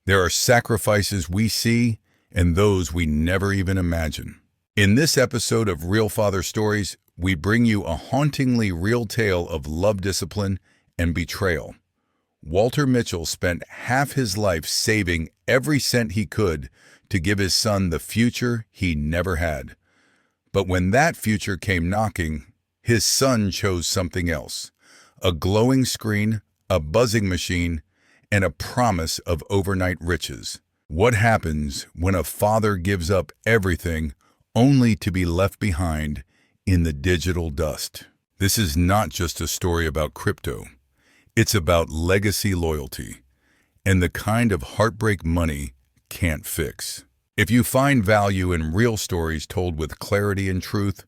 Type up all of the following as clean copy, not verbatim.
There are sacrifices we see and those we never even imagine. In this episode of Real Father Stories, we bring you a hauntingly real tale of love discipline and betrayal. Walter Mitchell spent half his life saving every cent he could to give his son the future he never had. But when that future came knocking, his son chose something else. A glowing screen, a buzzing machine, and a promise of overnight riches. What happens when a father gives up everything only to be left behind in the digital dust? This is not just a story about crypto. It's about legacy loyalty and the kind of heartbreak money can't fix. If you find value in real stories told with clarity and truth,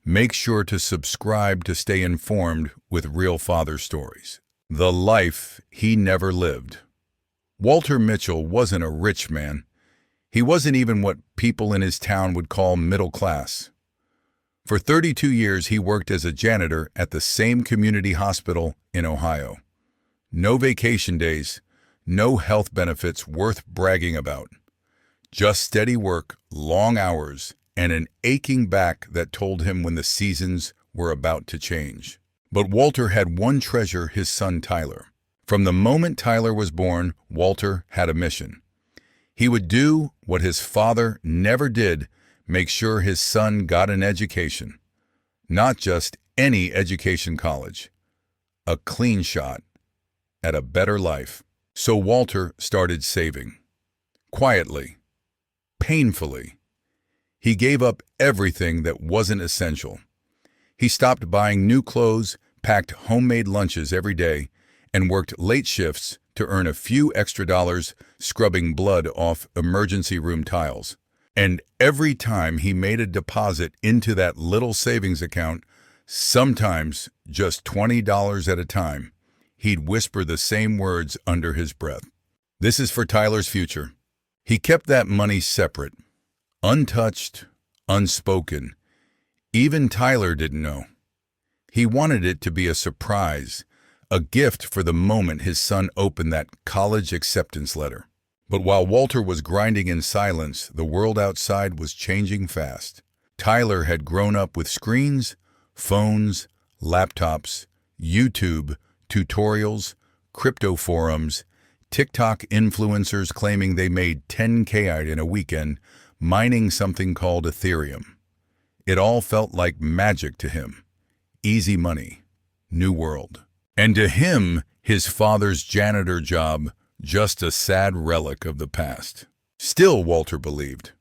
make sure to subscribe to stay informed with Real Father Stories. The life he never lived. Walter Mitchell wasn't a rich man. He wasn't even what people in his town would call middle class. For 32 years, he worked as a janitor at the same community hospital in Ohio. No vacation days, no health benefits worth bragging about. Just steady work, long hours, and an aching back that told him when the seasons were about to change. But Walter had one treasure, his son Tyler. From the moment Tyler was born, Walter had a mission. He would do what his father never did, make sure his son got an education. Not just any education college. A clean shot at a better life. So Walter started saving. Quietly. Painfully. He gave up everything that wasn't essential. He stopped buying new clothes, packed homemade lunches every day, and worked late shifts to earn a few extra dollars scrubbing blood off emergency room tiles. And every time he made a deposit into that little savings account, sometimes just $20 at a time, he'd whisper the same words under his breath. This is for Tyler's future. He kept that money separate, untouched, unspoken. Even Tyler didn't know. He wanted it to be a surprise, a gift for the moment his son opened that college acceptance letter. But while Walter was grinding in silence, the world outside was changing fast. Tyler had grown up with screens, phones, laptops, YouTube, tutorials, crypto forums, TikTok influencers claiming they made 10K in a weekend mining something called Ethereum. It all felt like magic to him. Easy money, new world. And to him, his father's janitor job, just a sad relic of the past. Still, Walter believed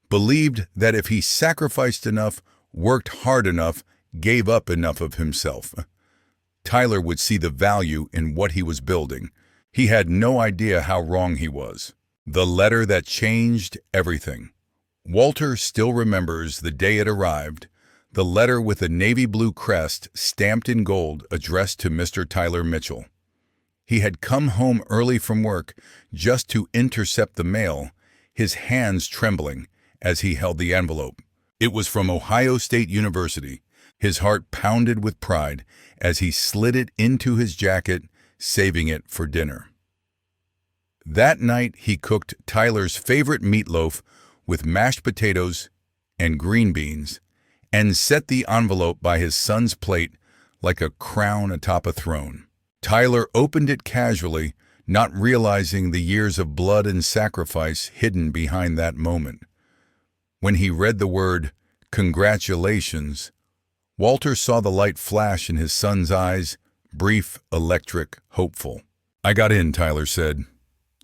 that if he sacrificed enough, worked hard enough, gave up enough of himself, Tyler would see the value in what he was building. He had no idea how wrong he was. The letter that changed everything. Walter still remembers the day it arrived. The letter with a navy blue crest stamped in gold addressed to Mr. Tyler Mitchell. He had come home early from work just to intercept the mail, his hands trembling as he held the envelope. It was from Ohio State University. His heart pounded with pride as he slid it into his jacket, saving it for dinner. That night he cooked Tyler's favorite meatloaf with mashed potatoes and green beans, and set the envelope by his son's plate like a crown atop a throne. Tyler opened it casually, not realizing the years of blood and sacrifice hidden behind that moment. When he read the word, "Congratulations," Walter saw the light flash in his son's eyes, brief, electric, hopeful. "I got in," Tyler said.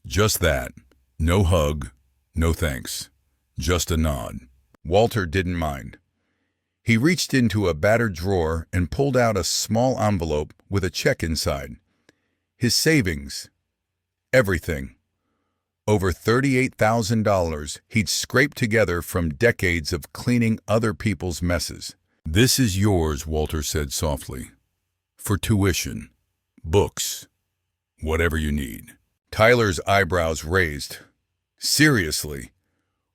Just that. No hug, no thanks. Just a nod. Walter didn't mind. He reached into a battered drawer and pulled out a small envelope with a check inside. His savings. Everything. Over $38,000 he'd scraped together from decades of cleaning other people's messes. "This is yours," Walter said softly. "For tuition, books, whatever you need." Tyler's eyebrows raised. "Seriously?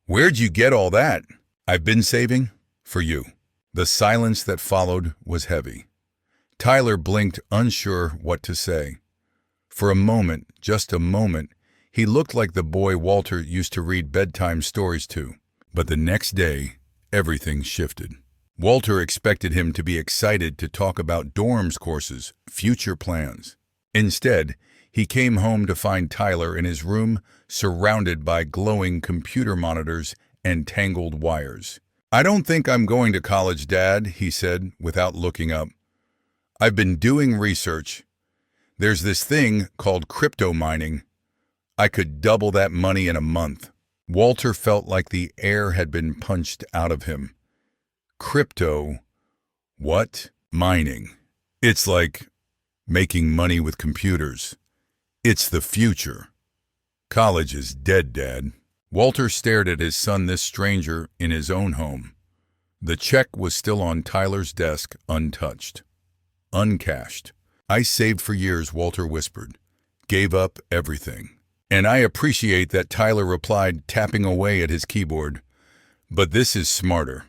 Where'd you get all that?" "I've been saving for you." The silence that followed was heavy. Tyler blinked, unsure what to say. For a moment, just a moment, He looked like the boy Walter used to read bedtime stories to. But the next day, everything shifted. Walter expected him to be excited to talk about dorms courses, future plans. Instead, he came home to find Tyler in his room, surrounded by glowing computer monitors and tangled wires. "I don't think I'm going to college, Dad," he said without looking up. "I've been doing research. There's this thing called crypto mining. I could double that money in a month." Walter felt like the air had been punched out of him. Crypto? What? Mining. It's like making money with computers. It's the future. College is dead, Dad. Walter stared at his son, this stranger, in his own home. The check was still on Tyler's desk, untouched. Uncashed. "I saved for years," Walter whispered. "Gave up everything." "And I appreciate that," Tyler replied, tapping away at his keyboard. "But this is smarter.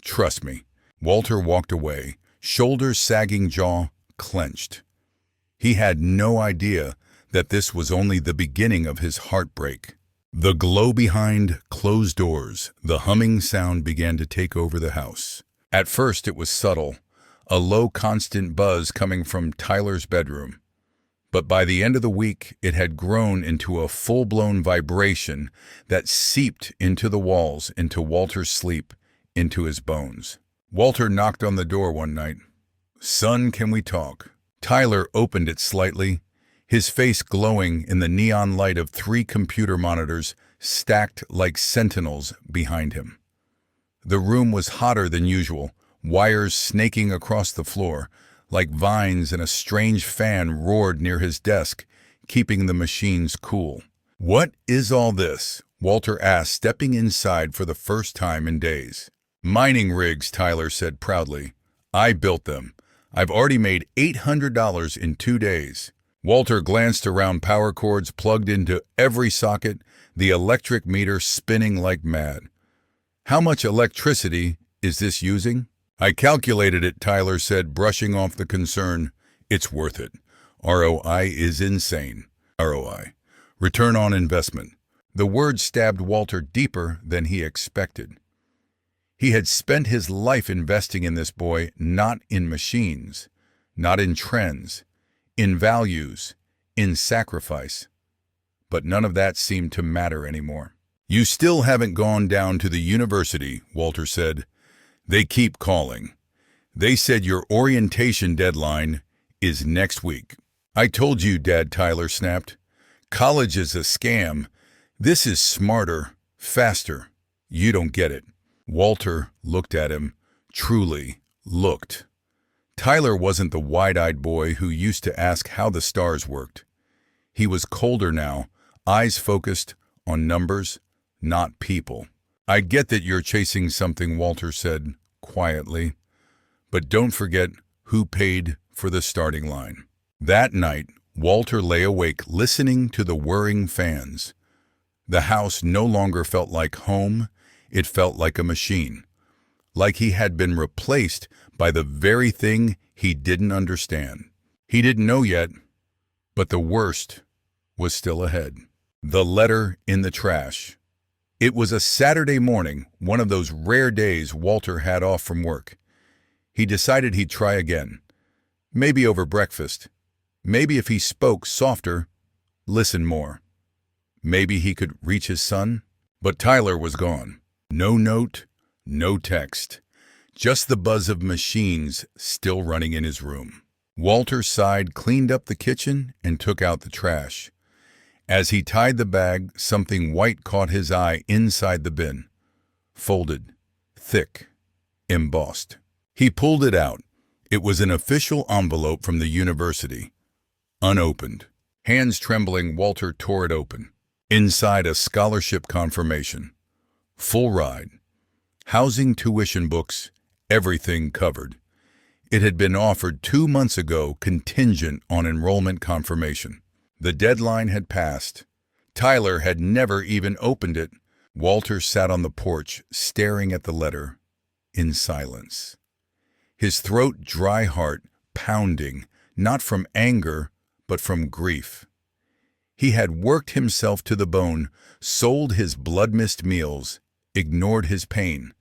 Trust me." Walter walked away, shoulders sagging, jaw clenched. He had no idea that this was only the beginning of his heartbreak. The glow behind closed doors, the humming sound began to take over the house. At first it was subtle, a low constant buzz coming from Tyler's bedroom. But by the end of the week, it had grown into a full-blown vibration that seeped into the walls, into Walter's sleep, into his bones. Walter knocked on the door one night. "Son, can we talk?" Tyler opened it slightly, his face glowing in the neon light of 3 computer monitors stacked like sentinels behind him. The room was hotter than usual, wires snaking across the floor, like vines, and a strange fan roared near his desk, keeping the machines cool. "What is all this?" Walter asked, stepping inside for the first time in days. "Mining rigs," Tyler said proudly. "I built them. I've already made $800 in 2 days. Walter glanced around, power cords plugged into every socket, the electric meter spinning like mad. "How much electricity is this using?" "I calculated it," Tyler said, brushing off the concern. "It's worth it. ROI is insane. ROI. Return on investment." The word stabbed Walter deeper than he expected. He had spent his life investing in this boy, not in machines, not in trends, in values, in sacrifice. But none of that seemed to matter anymore. "You still haven't gone down to the university," Walter said. "They keep calling. They said your orientation deadline is next week." "I told you, Dad," Tyler snapped. "College is a scam. This is smarter, faster. You don't get it." Walter looked at him, truly looked. Tyler wasn't the wide-eyed boy who used to ask how the stars worked. He was colder now, eyes focused on numbers, not people. "I get that you're chasing something," Walter said quietly, "but don't forget who paid for the starting line." That night, Walter lay awake listening to the whirring fans. The house no longer felt like home, it felt like a machine, like he had been replaced by the very thing he didn't understand. He didn't know yet, but the worst was still ahead. The letter in the trash. It was a Saturday morning, one of those rare days Walter had off from work. He decided he'd try again. Maybe over breakfast. Maybe if he spoke softer, listened more. Maybe he could reach his son. But Tyler was gone. No note, no text. Just the buzz of machines still running in his room. Walter sighed, cleaned up the kitchen, and took out the trash. As he tied the bag, something white caught his eye inside the bin. Folded, thick, embossed. He pulled it out. It was an official envelope from the university. Unopened. Hands trembling, Walter tore it open. Inside, a scholarship confirmation. Full ride. Housing, tuition, books, everything covered. It had been offered 2 months ago, contingent on enrollment confirmation. The deadline had passed. Tyler had never even opened it. Walter sat on the porch, staring at the letter, in silence. His throat dry, heart pounding, not from anger, but from grief. He had worked himself to the bone, sold his blood-mist meals, ignored his pain,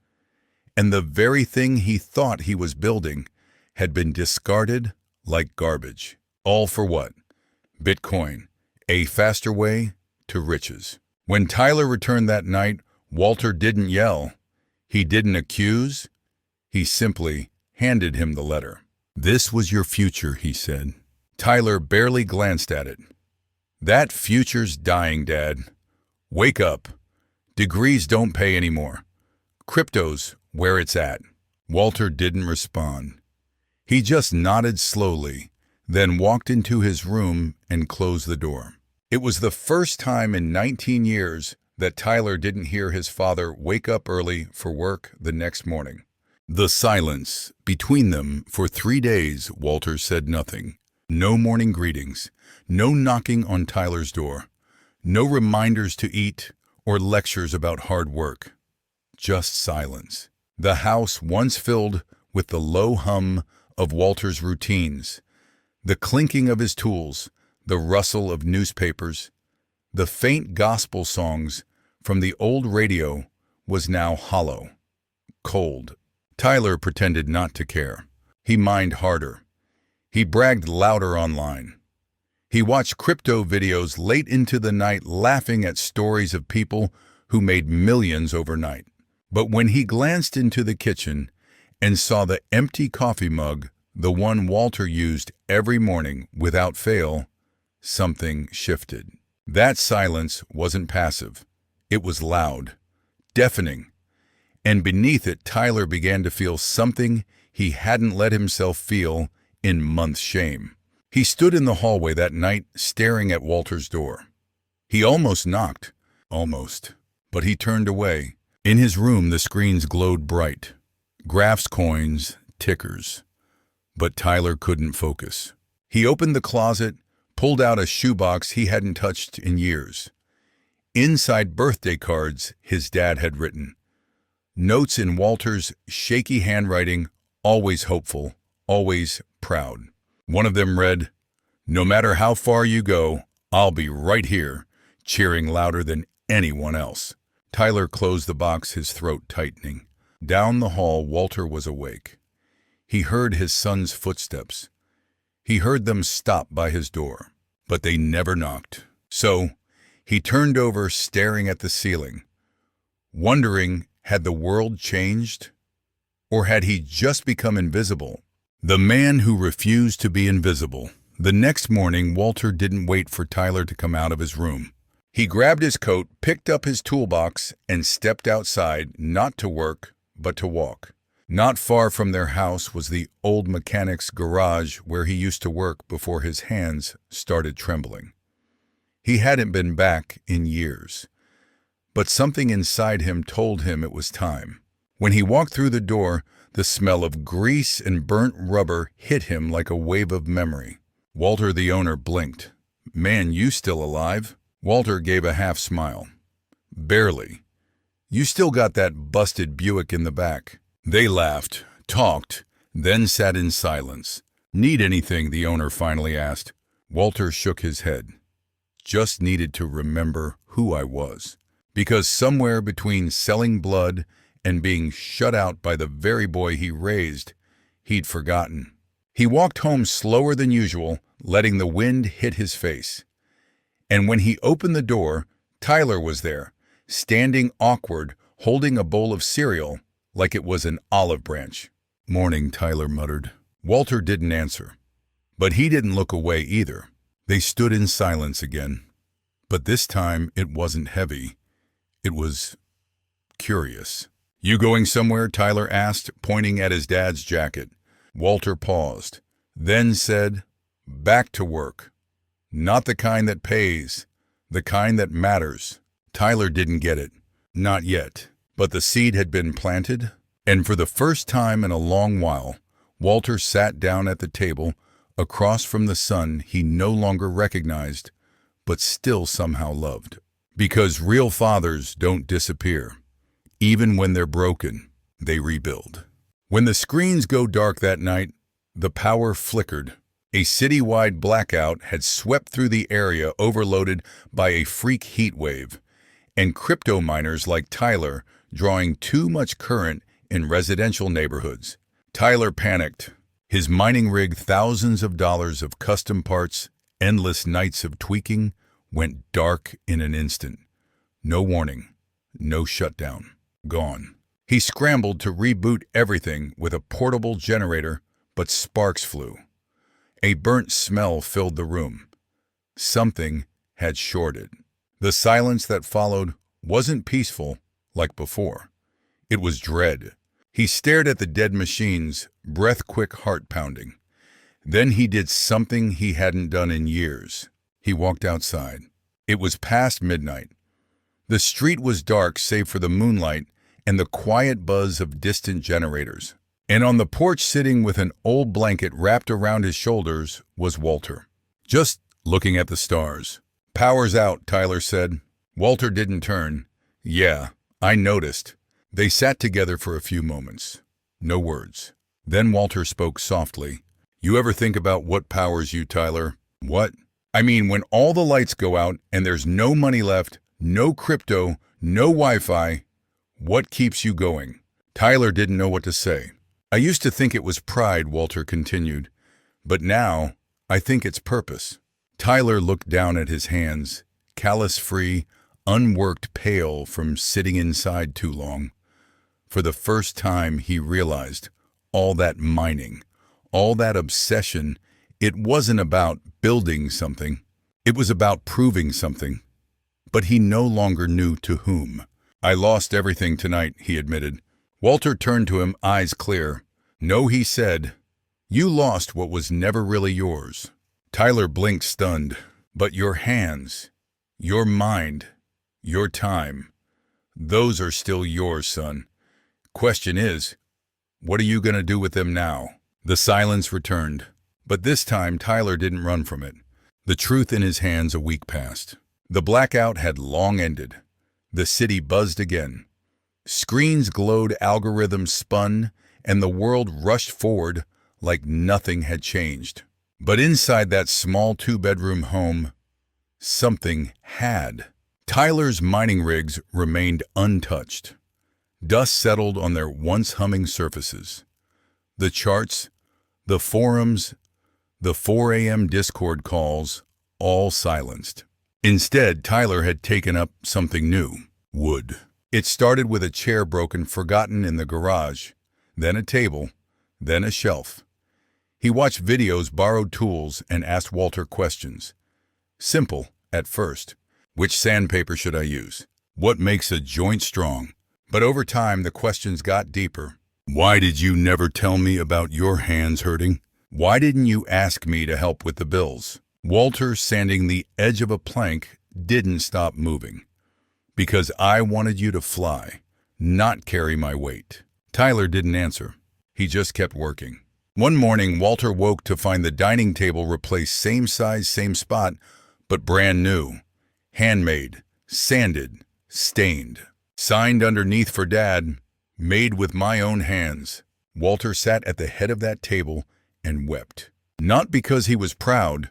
and the very thing he thought he was building had been discarded like garbage. All for what? Bitcoin, a faster way to riches. When Tyler returned that night, Walter didn't yell. He didn't accuse. He simply handed him the letter. "This was your future," he said. Tyler barely glanced at it. "That future's dying, Dad. Wake up. Degrees don't pay anymore. Crypto's where it's at." Walter didn't respond. He just nodded slowly, then walked into his room and closed the door. It was the first time in 19 years that Tyler didn't hear his father wake up early for work the next morning. The silence between them for 3 days, Walter said nothing. No morning greetings, no knocking on Tyler's door, no reminders to eat or lectures about hard work. Just silence. The house once filled with the low hum of Walter's routines, the clinking of his tools, the rustle of newspapers, the faint gospel songs from the old radio was now hollow, cold. Tyler pretended not to care. He mined harder. He bragged louder online. He watched crypto videos late into the night, laughing at stories of people who made millions overnight. But when he glanced into the kitchen and saw the empty coffee mug, the one Walter used every morning without fail, something shifted. That silence wasn't passive. It was loud, deafening, and beneath it, Tyler began to feel something he hadn't let himself feel in months' shame. He stood in the hallway that night, staring at Walter's door. He almost knocked, but he turned away. In his room, the screens glowed bright. Graphs, coins, tickers. But Tyler couldn't focus. He opened the closet, pulled out a shoebox he hadn't touched in years. Inside, birthday cards his dad had written. Notes in Walter's shaky handwriting, always hopeful, always proud. One of them read, "No matter how far you go, I'll be right here," cheering louder than anyone else. Tyler closed the box, his throat tightening. Down the hall, Walter was awake. He heard his son's footsteps. He heard them stop by his door, but they never knocked. So he turned over, staring at the ceiling, wondering, had the world changed? Or had he just become invisible? The man who refused to be invisible. The next morning, Walter didn't wait for Tyler to come out of his room. He grabbed his coat, picked up his toolbox, and stepped outside, not to work, but to walk. Not far from their house was the old mechanic's garage where he used to work before his hands started trembling. He hadn't been back in years, but something inside him told him it was time. When he walked through the door, the smell of grease and burnt rubber hit him like a wave of memory. Walter, the owner, blinked. "Man, you still alive?" Walter gave a half smile. "Barely. You still got that busted Buick in the back." They laughed, talked, then sat in silence. "Need anything?" the owner finally asked. Walter shook his head. "Just needed to remember who I was." Because somewhere between selling blood and being shut out by the very boy he raised, he'd forgotten. He walked home slower than usual, letting the wind hit his face. And when he opened the door, Tyler was there, standing awkward, holding a bowl of cereal like it was an olive branch. "Morning," Tyler muttered. Walter didn't answer, but he didn't look away either. They stood in silence again. But this time it wasn't heavy. It was curious. "You going somewhere?" Tyler asked, pointing at his dad's jacket. Walter paused, then said, "Back to work. Not the kind that pays, the kind that matters." Tyler didn't get it. Not yet. But the seed had been planted, and for the first time in a long while, Walter sat down at the table across from the son he no longer recognized, but still somehow loved. Because real fathers don't disappear. Even when they're broken, they rebuild. When the screens go dark that night, the power flickered. A citywide blackout had swept through the area overloaded by a freak heat wave, and crypto miners like Tyler drawing too much current in residential neighborhoods. Tyler panicked. His mining rig, thousands of dollars of custom parts, endless nights of tweaking, went dark in an instant. No warning, no shutdown, gone. He scrambled to reboot everything with a portable generator, but sparks flew. A burnt smell filled the room. Something had shorted. The silence that followed wasn't peaceful like before. It was dread. He stared at the dead machines, breath-quick heart pounding. Then he did something he hadn't done in years. He walked outside. It was past midnight. The street was dark save for the moonlight and the quiet buzz of distant generators. And on the porch, sitting with an old blanket wrapped around his shoulders, was Walter, just looking at the stars. "Power's out," Tyler said. Walter didn't turn. "Yeah, I noticed." They sat together for a few moments. No words. Then Walter spoke softly. "You ever think about what powers you, Tyler?" "What?" "I mean, when all the lights go out and there's no money left, no crypto, no Wi-Fi, what keeps you going?" Tyler didn't know what to say. "I used to think it was pride," Walter continued, "but now I think it's purpose." Tyler looked down at his hands, callus-free, unworked, pale from sitting inside too long. For the first time, he realized all that mining, all that obsession, it wasn't about building something. It was about proving something. But he no longer knew to whom. "I lost everything tonight," he admitted. Walter turned to him, eyes clear. "No," he said. "You lost what was never really yours." Tyler blinked, stunned. "But your hands, your mind, your time, those are still yours, son. Question is, what are you going to do with them now?" The silence returned. But this time, Tyler didn't run from it. The truth in his hands. A week passed. The blackout had long ended. The city buzzed again. Screens glowed, algorithms spun, and the world rushed forward like nothing had changed. But inside that small two-bedroom home, something had. Tyler's mining rigs remained untouched. Dust settled on their once humming surfaces. The charts, the forums, the 4 a.m. Discord calls, all silenced. Instead, Tyler had taken up something new: wood. It started with a chair broken, forgotten in the garage, then a table, then a shelf. He watched videos, borrowed tools, and asked Walter questions. Simple at first. Which sandpaper should I use? What makes a joint strong? But over time, the questions got deeper. Why did you never tell me about your hands hurting? Why didn't you ask me to help with the bills? Walter, sanding the edge of a plank, didn't stop moving. Because I wanted you to fly, not carry my weight. Tyler didn't answer. He just kept working. One morning, Walter woke to find the dining table replaced, same size, same spot, but brand new. Handmade, sanded, stained. Signed underneath for Dad, made with my own hands. Walter sat at the head of that table and wept. Not because he was proud,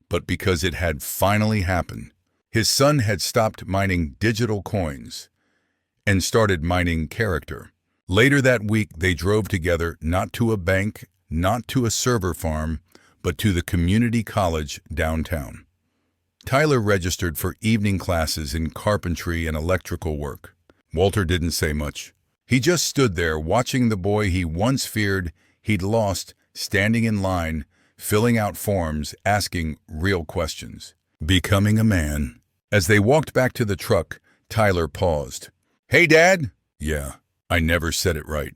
but because it had finally happened. His son had stopped mining digital coins and started mining character. Later that week, they drove together, not to a bank, not to a server farm, but to the community college downtown. Tyler registered for evening classes in carpentry and electrical work. Walter didn't say much. He just stood there, watching the boy he once feared he'd lost, standing in line, filling out forms, asking real questions. Becoming a man. As they walked back to the truck, Tyler paused. "Hey, Dad?" "Yeah, I never said it right.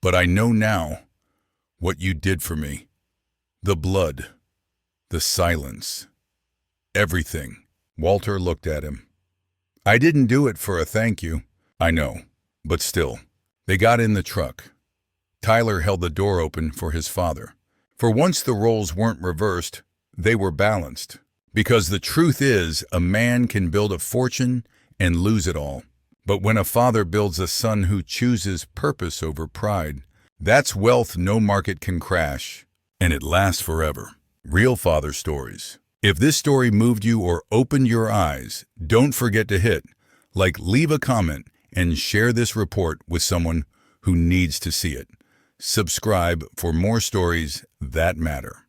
But I know now what you did for me. The blood, the silence, everything." Walter looked at him. "I didn't do it for a thank you." "I know, but still." They got in the truck. Tyler held the door open for his father. For once the roles weren't reversed, they were balanced. Because the truth is, a man can build a fortune and lose it all. But when a father builds a son who chooses purpose over pride, that's wealth no market can crash. and it lasts forever. Real father stories. If this story moved you or opened your eyes, don't forget to leave a comment, and share this report with someone who needs to see it. Subscribe for more stories that matter.